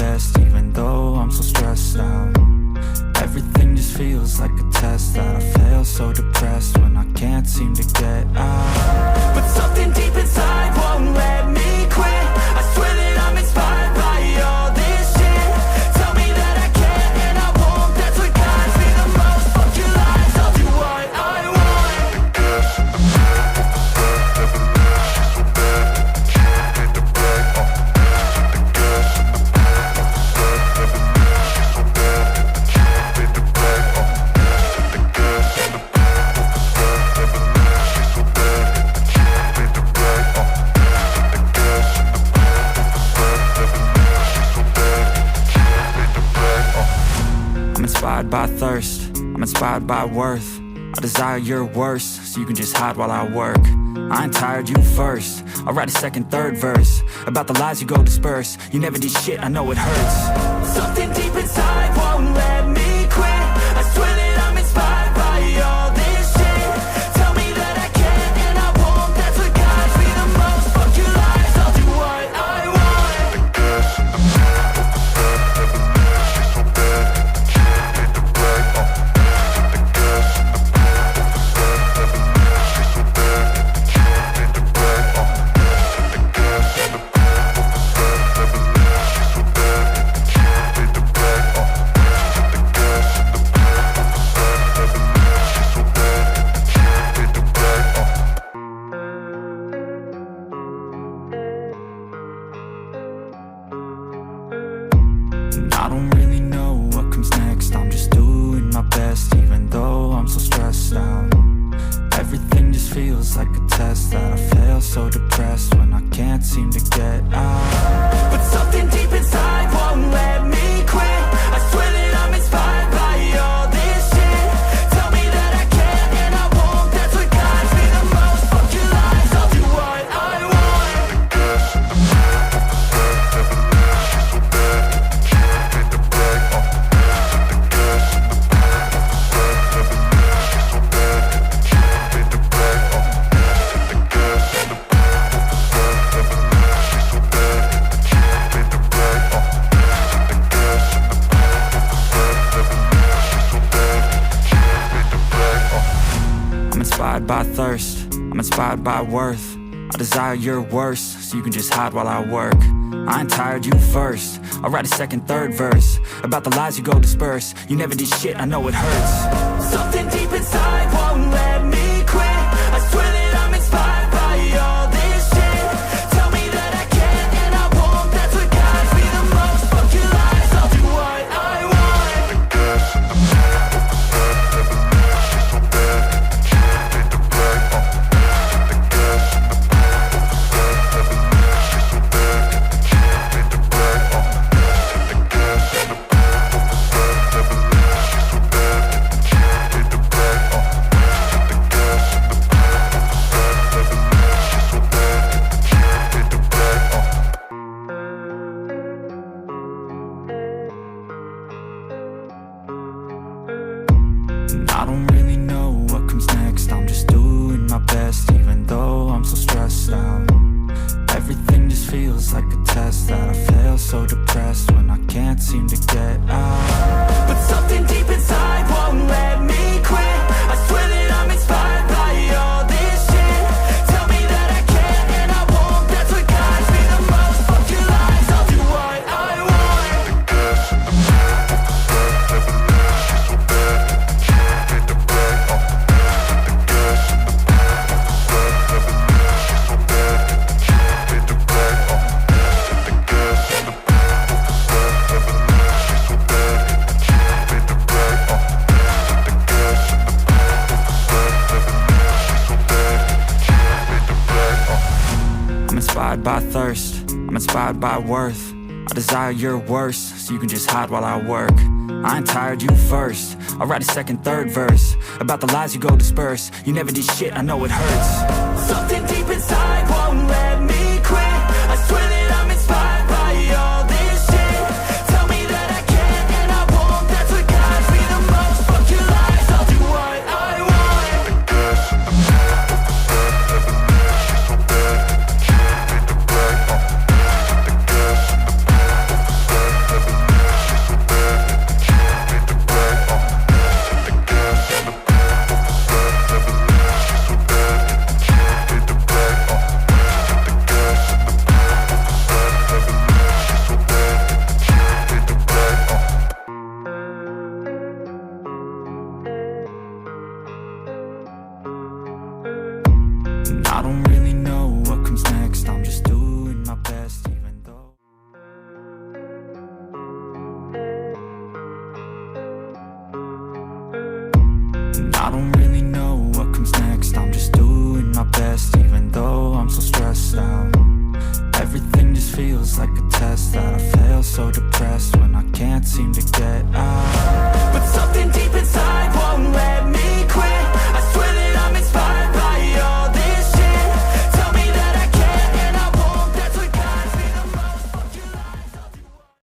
best, even though I'm so stressed out. Everything just feels like a test that I fail, so depressed when I can't seem to get out. But something deep inside won't let me quit. I swear that I'm inspired by all this shit. Tell me that I can and I won't, that's what guides me the most. Fuck your lies, I'll do what I want. I'm inspired by thirst, I'm inspired by worth. I desire your worst, so you can just hide while I work. I ain't tired, you first. I'll write a second, third verse about the lies you go disperse. You never did shit, I know it hurts. Something deep inside won't let me quit. I swear that I'm inspired by all this shit. Tell me that I can and I won't, that's what guides me the most. Fuck your lies, I'll do what I want. I don't really know what comes next. I'm just doing my best, even though I'm so stressed out. Everything just feels like a test that I fail, so depressed when I can't seem to get out. But something deep inside won't let me quit. I swear that I'm inspired by all this shit. Tell me that I can and I won't, that's what guides me the most. Fuck your lies, I'll do what I want. I'm inspired by thirst, I'm inspired by worth. I desire your worst, so you can just hide while I work. I ain't tired, you first. I'll write a second, third verse about the lies you go disperse. You never did shit, I know it hurts. Something deep inside won't let me quit. I swear that I'm inspired by all this shit. Tell me that I can and I won't, that's what guides me the most. Fuck your lies, I'll do what I want. I don't really know what comes next. I'm just doing my best, even though I'm so stressed out. Everything just feels like a test that I fail, so depressed when I can't seem to get out. But something deep inside won't let me quit. I swear that I'm inspired by all this shit. Tell me that I can and I won't, that's what guides me the most. Fuck your lies, I'll do what I want. I'm inspired by thirst, I'm inspired by worth. I desire your worst, so you can just hide while I work. I ain't tired, you first. I'll write a second, third verse about the lies you go disperse. You never did shit, I know it hurts. Something deep inside won't let me quit. I swear that I'm inspired by all this shit. Tell me that I can and I won't, that's what guides me the most. Fuck your lies, I'll do what I want. best, even though I'm so stressed out. Everything just feels like a test that I fail, so depressed when I can't seem to get out.